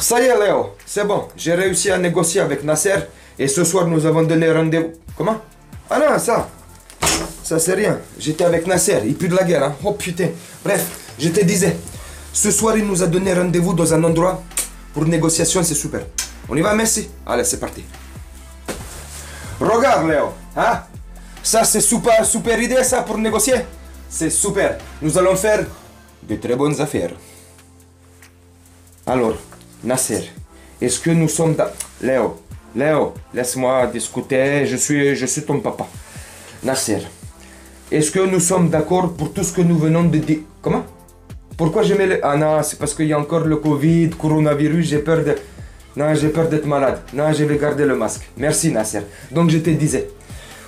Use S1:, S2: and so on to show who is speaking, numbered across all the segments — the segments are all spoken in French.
S1: Ça y est, Léo, c'est bon. J'ai réussi à négocier avec Nasser et ce soir nous avons donné rendez-vous. Comment? Ah non, ça c'est rien. J'étais avec Nasser, il pue de la guerre, hein. Oh putain. Bref, je te disais, ce soir il nous a donné rendez-vous dans un endroit pour négociation, c'est super. On y va, merci. Allez, c'est parti. Regarde, Léo, hein? Ça c'est super idée ça pour négocier. C'est super. Nous allons faire de très bonnes affaires. Alors, Nasser, est-ce que nous sommes... Léo, laisse-moi discuter, je suis ton papa. Nasser, est-ce que nous sommes d'accord pour tout ce que nous venons de dire? Comment? Pourquoi je mets le... Ah non, c'est parce qu'il y a encore le Covid, coronavirus, j'ai peur de... Non, j'ai peur d'être malade. Non, je vais garder le masque. Merci, Nasser. Donc, je te disais,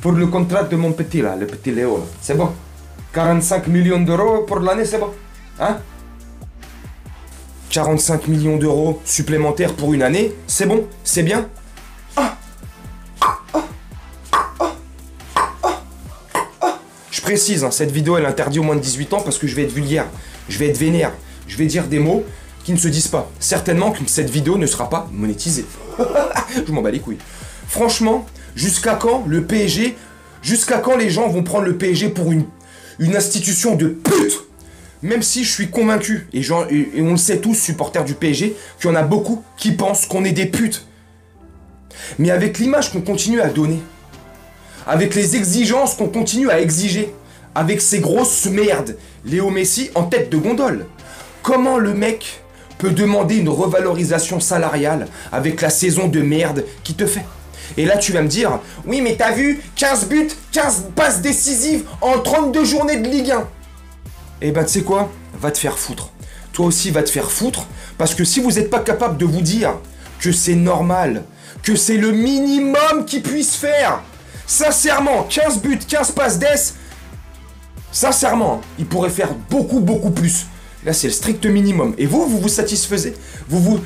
S1: pour le contrat de mon petit, là, le petit Léo, c'est bon? 45 millions d'euros pour l'année, c'est bon? Hein? 45 millions d'euros supplémentaires pour une année, c'est bon? C'est bien? Je précise, hein, cette vidéo, elle interdit au moins de 18 ans parce que je vais être vulgaire, je vais être vénère, je vais dire des mots qui ne se disent pas. Certainement que cette vidéo ne sera pas monétisée. Je m'en bats les couilles. Franchement, jusqu'à quand le PSG, jusqu'à quand les gens vont prendre le PSG pour une institution de pute? Même si je suis convaincu, et on le sait tous, supporters du PSG, qu'il y en a beaucoup qui pensent qu'on est des putes. Mais avec l'image qu'on continue à donner, avec les exigences qu'on continue à exiger, avec ces grosses merdes, Léo Messi en tête de gondole, comment le mec peut demander une revalorisation salariale avec la saison de merde qu'il te fait? Et là tu vas me dire, oui mais t'as vu, 15 buts, 15 passes décisives en 32 journées de Ligue 1. Eh ben tu sais quoi? Va te faire foutre. Toi aussi va te faire foutre, parce que si vous n'êtes pas capable de vous dire que c'est normal, que c'est le minimum qu'il puisse faire, sincèrement, 15 buts, 15 passes d'ess, sincèrement, il pourrait faire beaucoup plus. Là c'est le strict minimum. Et vous vous satisfaisez? Vous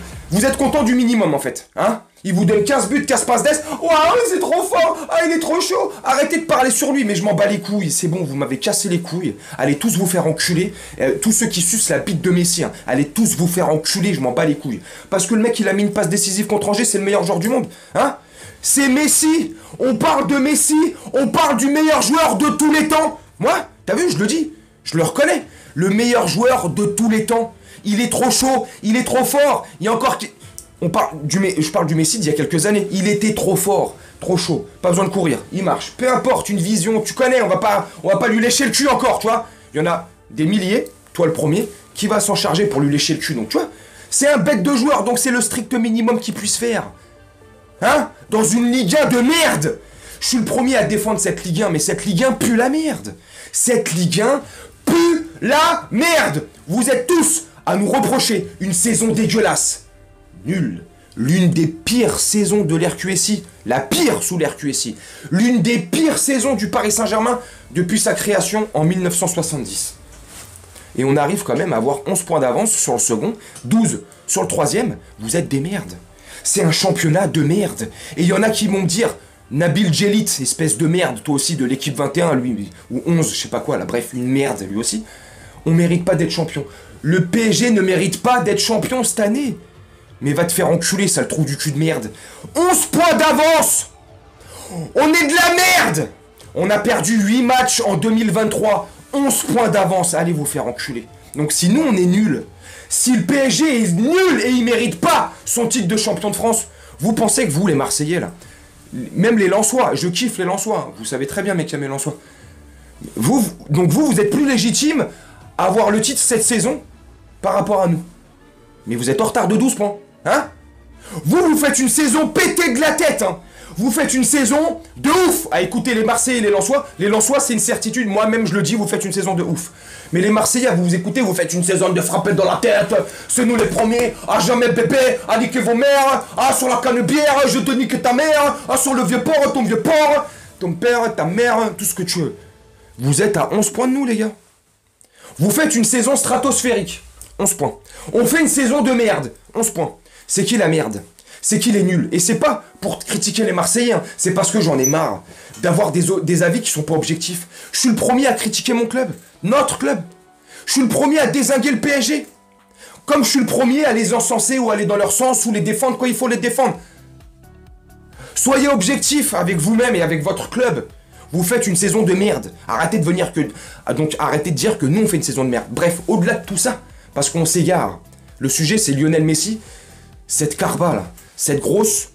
S1: êtes content du minimum en fait, hein? Il vous donne 15 buts, 15 passes d'ess. Waouh, c'est trop fort. Ah, il est trop chaud. Arrêtez de parler sur lui, mais je m'en bats les couilles. C'est bon, vous m'avez cassé les couilles. Allez tous vous faire enculer. Tous ceux qui sucent la bite de Messi, hein. Allez tous vous faire enculer, je m'en bats les couilles. Parce que le mec, il a mis une passe décisive contre Angers, c'est le meilleur joueur du monde. Hein? C'est Messi. On parle de Messi. On parle du meilleur joueur de tous les temps. Moi, t'as vu, je le dis. Je le reconnais. Le meilleur joueur de tous les temps. Il est trop chaud. Il est trop fort. Il y a encore... je parle du Messi d'il y a quelques années. Il était trop fort, trop chaud. Pas besoin de courir, il marche. Peu importe, une vision, tu connais, on va pas lui lécher le cul encore, tu vois. Il y en a des milliers, toi le premier, qui va s'en charger pour lui lécher le cul. Donc tu vois, c'est un bête de joueur, donc c'est le strict minimum qu'il puisse faire. Hein? Dans une Ligue 1 de merde. Je suis le premier à défendre cette Ligue 1, mais cette Ligue 1 pue la merde. Cette Ligue 1 pue la merde. Vous êtes tous à nous reprocher une saison dégueulasse. Nul. L'une des pires saisons de l'RQSI. La pire sous l'RQSI. L'une des pires saisons du Paris Saint-Germain depuis sa création en 1970. Et on arrive quand même à avoir 11 points d'avance sur le second, 12 sur le troisième. Vous êtes des merdes. C'est un championnat de merde. Et il y en a qui vont me dire, Nabil Djellit, espèce de merde, toi aussi de l'équipe 21, lui, ou 11, je sais pas quoi, là, bref, une merde lui aussi. On mérite pas d'être champion. Le PSG ne mérite pas d'être champion cette année. Mais va te faire enculer, sale trou du cul de merde. 11 points d'avance. On est de la merde. On a perdu 8 matchs en 2023. 11 points d'avance. Allez vous faire enculer. Donc si nous on est nuls, si le PSG est nul et il mérite pas son titre de champion de France, vous pensez que vous les Marseillais là, même les Lensois, je kiffe les Lensois, vous savez très bien mec, les Lensois. Donc vous êtes plus légitime à avoir le titre cette saison par rapport à nous. Mais vous êtes en retard de 12 points. Hein? Vous faites une saison pétée de la tête, hein. Vous faites une saison de ouf à écouter les Marseillais et les Lensois. Les Lensois, c'est une certitude. Moi-même, je le dis, vous faites une saison de ouf. Mais les Marseillais, vous écoutez, vous faites une saison de frapper dans la tête. C'est nous les premiers. À jamais bébé. À niquer vos mères. Ah, sur la canne-bière, je te nique ta mère. Ah, sur le vieux port, ton vieux port. Ton père, ta mère, tout ce que tu veux. Vous êtes à 11 points de nous, les gars. Vous faites une saison stratosphérique. 11 points. On fait une saison de merde. 11 points. C'est qui la merde? C'est qui les nuls? Et c'est pas pour critiquer les Marseillais, hein. C'est parce que j'en ai marre d'avoir des avis qui sont pas objectifs. Je suis le premier à critiquer mon club, notre club. Je suis le premier à dézinguer le PSG. Comme je suis le premier à les encenser ou aller dans leur sens ou les défendre quand il faut les défendre. Soyez objectifs avec vous-même et avec votre club. Vous faites une saison de merde. Arrêtez de dire que nous on fait une saison de merde. Bref, au-delà de tout ça, parce qu'on s'égare. Le sujet c'est Lionel Messi, cette carba là, cette grosse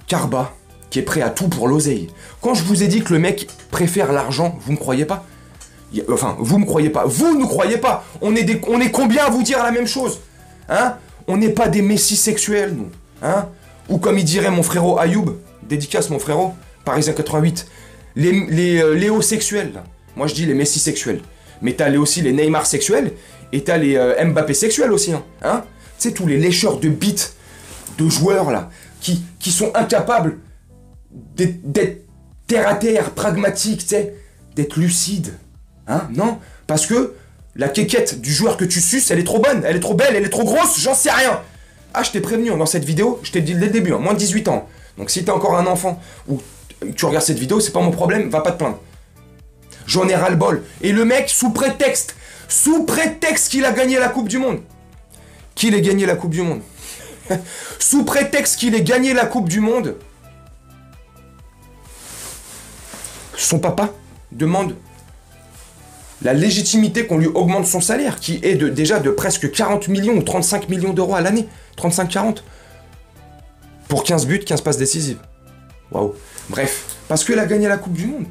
S1: carba qui est prêt à tout pour l'oseille. Quand je vous ai dit que le mec préfère l'argent, vous me croyez pas? Enfin, vous me croyez pas, vous nous croyez pas. On est combien à vous dire la même chose? Hein? On n'est pas des Messi sexuels, nous. Hein? Ou comme il dirait mon frérot Ayoub, dédicace mon frérot, Parisien 88, les Léo sexuels. Là. Moi je dis les Messi sexuels. Mais t'as aussi les Neymar sexuels, et t'as les Mbappé sexuels aussi. Hein? Tu sais, tous les lécheurs de bites, de joueurs là, qui sont incapables d'être terre à terre, pragmatiques, tu sais, d'être lucides. Hein? Non, parce que la quéquette du joueur que tu suces, elle est trop bonne, elle est trop belle, elle est trop grosse, j'en sais rien. Ah, je t'ai prévenu dans cette vidéo, je t'ai dit dès le début, moins de 18 ans. Donc si t'es encore un enfant ou tu regardes cette vidéo, c'est pas mon problème, va pas te plaindre. J'en ai ras-le-bol. Et le mec, sous prétexte qu'il a gagné la Coupe du Monde. Qu'il ait gagné la Coupe du Monde. Sous prétexte qu'il ait gagné la Coupe du Monde, son papa demande la légitimité qu'on lui augmente son salaire, qui est déjà de presque 40 millions ou 35 millions d'euros à l'année. 35-40. Pour 15 buts, 15 passes décisives. Waouh. Bref, parce qu'il a gagné la Coupe du Monde.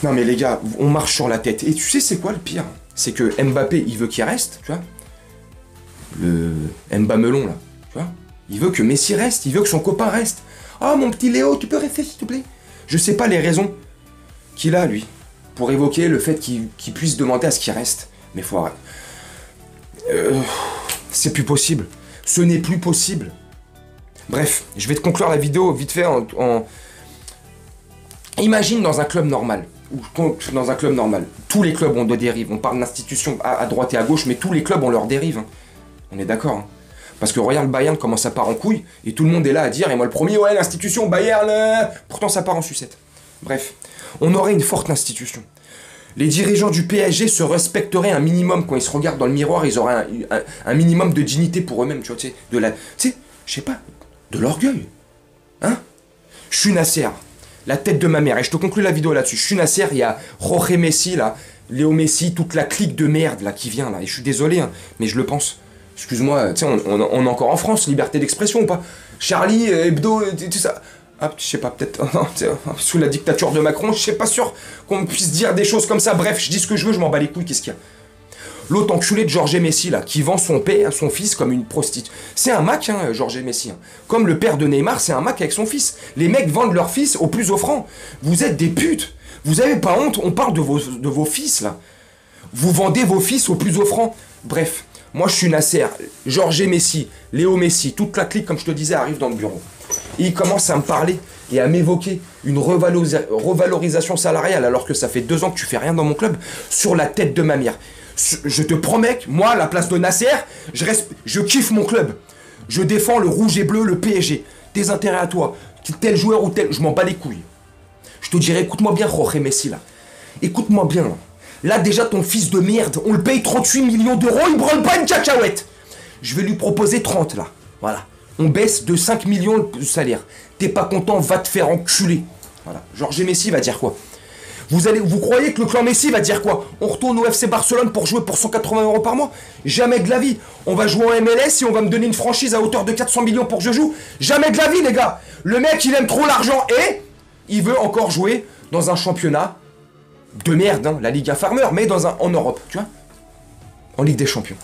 S1: Non mais les gars, on marche sur la tête. Et tu sais c'est quoi le pire? C'est que Mbappé, il veut qu'il reste, tu vois. Le Mba Melon là, tu vois. Il veut que Messi reste, il veut que son copain reste. Oh mon petit Léo, tu peux rester s'il te plaît? Je sais pas les raisons qu'il a lui, pour évoquer le fait qu'il puisse demander à ce qu'il reste. Mais faut arrêter. C'est plus possible. Ce n'est plus possible. Bref, je vais te conclure la vidéo vite fait en... Imagine dans un club normal. Dans un club normal. Tous les clubs ont des dérives. On parle d'institutions à droite et à gauche, mais tous les clubs ont leurs dérives. Hein. On est d'accord. Hein. Parce que regarde, le Bayern commence ça part en couille, et tout le monde est là à dire, et moi le premier, ouais, l'institution Bayern, pourtant ça part en sucette. Bref, on aurait une forte institution. Les dirigeants du PSG se respecteraient un minimum quand ils se regardent dans le miroir, ils auraient un minimum de dignité pour eux-mêmes, tu vois, tu sais, je sais pas, de l'orgueil. Hein? Je suis Nasser, la tête de ma mère, et je te conclue la vidéo là-dessus. Je suis Nasser, il y a Jorge Messi, là, Léo Messi, toute la clique de merde là qui vient là, et je suis désolé, hein, mais je le pense. Excuse-moi, tu sais, on est encore en France, liberté d'expression ou pas? Charlie, Hebdo, tout ça. Ah, je sais pas, peut-être, sous la dictature de Macron, je sais pas sûr qu'on puisse dire des choses comme ça. Bref, je dis ce que je veux, je m'en bats les couilles, qu'est-ce qu'il y a? L'autre enculé de Jorge Messi, là, qui vend son père, son fils comme une prostituée. C'est un Mac, hein, Jorge Messi. Hein. Comme le père de Neymar, c'est un Mac avec son fils. Les mecs vendent leur fils au plus offrant. Vous êtes des putes. Vous avez pas honte, on parle de vos fils, là. Vous vendez vos fils au plus offrant. Bref. Moi, je suis Nasser, Jorge Messi, Léo Messi, toute la clique, comme je te disais, arrive dans le bureau. Et il commence à me parler et à m'évoquer une revalorisation salariale, alors que ça fait 2 ans que tu fais rien dans mon club, sur la tête de ma mère. Je te promets que moi, à la place de Nasser, je kiffe mon club. Je défends le rouge et bleu, le PSG. Tes intérêts à toi, tel joueur ou tel, je m'en bats les couilles. Je te dirais, écoute-moi bien, Jorge Messi, là. Écoute-moi bien, là. Là, déjà, ton fils de merde, on le paye 38 millions d'euros, il branle pas une cacahuète. Je vais lui proposer 30, là. Voilà. On baisse de 5 millions le salaire. T'es pas content, va te faire enculer. Voilà. Jorge Messi va dire quoi? Vous croyez que le clan Messi va dire quoi? On retourne au FC Barcelone pour jouer pour 180 € par mois? Jamais de la vie. On va jouer en MLS et on va me donner une franchise à hauteur de 400 millions pour que je joue? Jamais de la vie, les gars. Le mec, il aime trop l'argent et il veut encore jouer dans un championnat de merde, hein, la Liga Farmer, mais en Europe, tu vois, en Ligue des Champions.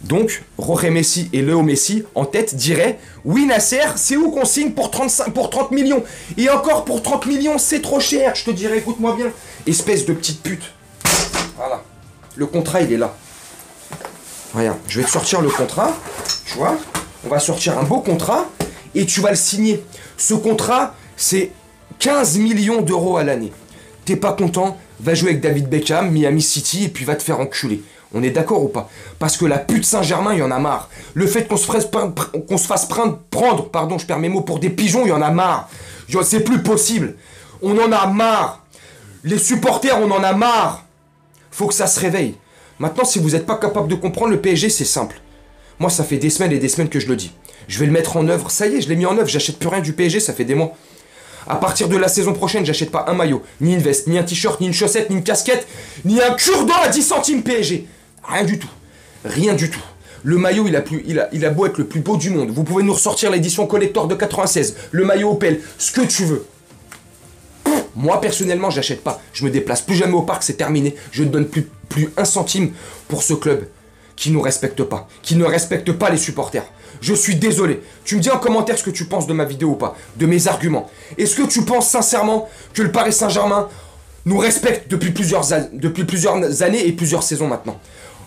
S1: Donc, Jorge Messi et Léo Messi, en tête, diraient « Oui, Nasser, c'est où qu'on signe pour 30 millions? Et encore, pour 30 millions, c'est trop cher. » Je te dirais, écoute-moi bien. Espèce de petite pute. Voilà. Le contrat, il est là. Regarde, je vais te sortir le contrat, tu vois. On va sortir un beau contrat, et tu vas le signer. Ce contrat, c'est 15 millions d'euros à l'année. T'es pas content, va jouer avec David Beckham, Miami City, et puis va te faire enculer. On est d'accord ou pas? Parce que la pute Saint-Germain, il y en a marre. Le fait qu'on se fasse prendre, pardon, je perds mes mots, pour des pigeons, il y en a marre. C'est plus possible. On en a marre. Les supporters, on en a marre. Faut que ça se réveille. Maintenant, si vous n'êtes pas capable de comprendre, le PSG, c'est simple. Moi, ça fait des semaines et des semaines que je le dis. Je vais le mettre en œuvre. Ça y est, je l'ai mis en œuvre. J'achète plus rien du PSG, ça fait des mois. À partir de la saison prochaine, j'achète pas un maillot, ni une veste, ni un t-shirt, ni une chaussette, ni une casquette, ni un cure-dent à 10 centimes PSG. Rien du tout. Rien du tout. Le maillot, il a beau être le plus beau du monde. Vous pouvez nous ressortir l'édition collector de 96, le maillot Opel, ce que tu veux. Moi, personnellement, j'achète pas. Je me déplace plus jamais au parc, c'est terminé. Je ne donne plus un centime pour ce club qui nous respecte pas, qui ne respecte pas les supporters. Je suis désolé. Tu me dis en commentaire ce que tu penses de ma vidéo ou pas, de mes arguments. Est-ce que tu penses sincèrement que le Paris Saint-Germain nous respecte depuis plusieurs années et plusieurs saisons maintenant?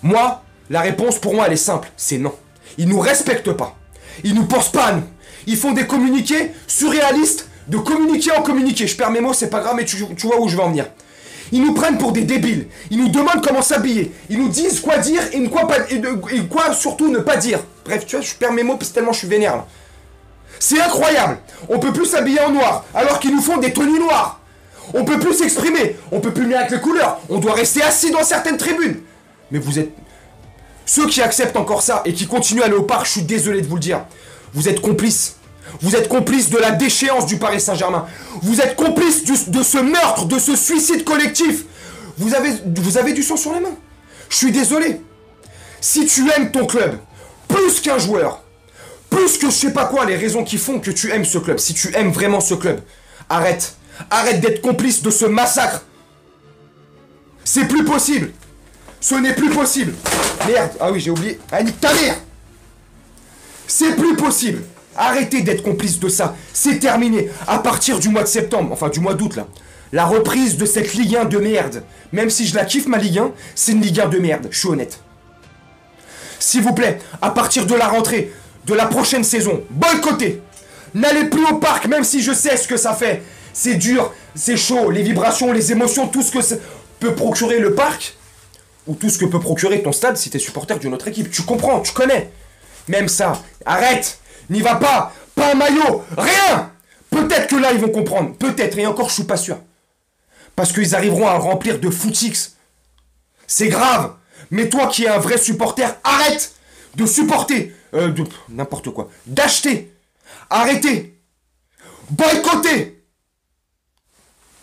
S1: Moi, la réponse pour moi, elle est simple, c'est non. Ils nous respectent pas. Ils nous pensent pas à nous. Ils font des communiqués surréalistes, de communiqué en communiqué. Je perds mes mots, c'est pas grave, mais tu vois où je veux en venir. Ils nous prennent pour des débiles. Ils nous demandent comment s'habiller. Ils nous disent quoi dire et quoi surtout ne pas dire. Bref, tu vois, je perds mes mots parce que tellement je suis vénère là. C'est incroyable. On peut plus s'habiller en noir alors qu'ils nous font des tenues noires. On peut plus s'exprimer. On peut plus venir avec les couleurs. On doit rester assis dans certaines tribunes. Mais vous êtes... Ceux qui acceptent encore ça et qui continuent à aller au parc, je suis désolé de vous le dire. Vous êtes complices. Vous êtes complices de la déchéance du Paris Saint-Germain. Vous êtes complices de ce meurtre, de ce suicide collectif. Vous avez du sang sur les mains. Je suis désolé. Si tu aimes ton club, plus qu'un joueur, plus que je sais pas quoi, les raisons qui font que tu aimes ce club, si tu aimes vraiment ce club, arrête. Arrête d'être complice de ce massacre. C'est plus possible. Ce n'est plus possible. Merde. Ah oui, j'ai oublié. Ah, nique ta mère. C'est plus possible. Arrêtez d'être complice de ça. C'est terminé. À partir du mois de septembre, enfin du mois d'août là, la reprise de cette Ligue 1 de merde. Même si je la kiffe ma Ligue 1, c'est une Ligue 1 de merde. Je suis honnête. S'il vous plaît, à partir de la rentrée de la prochaine saison, boycottez. N'allez plus au parc, même si je sais ce que ça fait. C'est dur, c'est chaud, les vibrations, les émotions, tout ce que peut procurer le parc, ou tout ce que peut procurer ton stade si t'es supporter d'une autre équipe. Tu comprends, tu connais. Même ça, arrête. N'y va pas. Pas un maillot. Rien. Peut-être que là, ils vont comprendre. Peut-être. Et encore, je suis pas sûr. Parce qu'ils arriveront à remplir de footix. C'est grave. Mais toi qui es un vrai supporter, arrête de supporter. N'importe quoi. D'acheter. Arrêtez. Boycotter.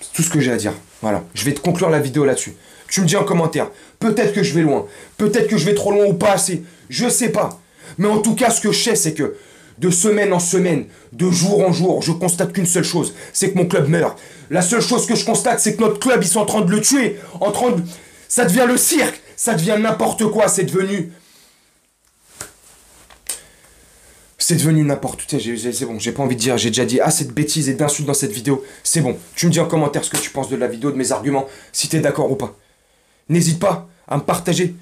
S1: C'est tout ce que j'ai à dire. Voilà. Je vais te conclure la vidéo là-dessus. Tu me dis en commentaire. Peut-être que je vais loin. Peut-être que je vais trop loin ou pas assez. Je sais pas. Mais en tout cas, ce que je sais, c'est que de semaine en semaine, de jour en jour, je constate qu'une seule chose, c'est que mon club meurt. La seule chose que je constate, c'est que notre club, ils sont en train de le tuer. Ça devient le cirque. Ça devient n'importe quoi. C'est devenu n'importe quoi. C'est bon, j'ai pas envie de dire. J'ai déjà dit assez de bêtises et d'insultes dans cette vidéo. C'est bon. Tu me dis en commentaire ce que tu penses de la vidéo, de mes arguments, si t'es d'accord ou pas. N'hésite pas à me partager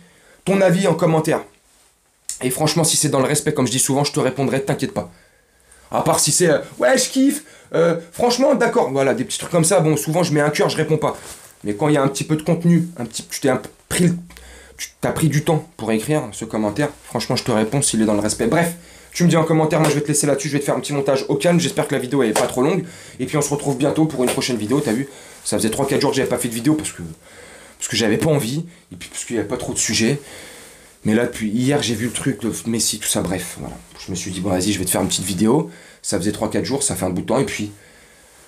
S1: ton avis en commentaire. Et franchement, si c'est dans le respect, comme je dis souvent, je te répondrai, t'inquiète pas. À part si c'est, ouais, je kiffe, franchement, d'accord. Voilà, des petits trucs comme ça, bon, souvent, je mets un cœur, je réponds pas. Mais quand il y a un petit peu de contenu, tu t'as pris du temps pour écrire ce commentaire, franchement, je te réponds s'il est dans le respect. Bref, tu me dis en commentaire, moi, je vais te laisser là-dessus, je vais te faire un petit montage au calme. J'espère que la vidéo, elle est pas trop longue. Et puis, on se retrouve bientôt pour une prochaine vidéo, t'as vu. Ça faisait 3-4 jours que j'avais pas fait de vidéo parce que j'avais pas envie, et puis parce qu'il y avait pas trop de sujets. Mais là, depuis hier, j'ai vu le truc de Messi, tout ça, bref, voilà. Je me suis dit, bon, vas-y, je vais te faire une petite vidéo. Ça faisait 3-4 jours, ça fait un bout de temps, et puis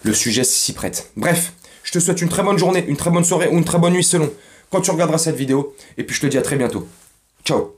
S1: le sujet s'y prête. Bref, je te souhaite une très bonne journée, une très bonne soirée ou une très bonne nuit selon quand tu regarderas cette vidéo. Et puis je te dis à très bientôt. Ciao.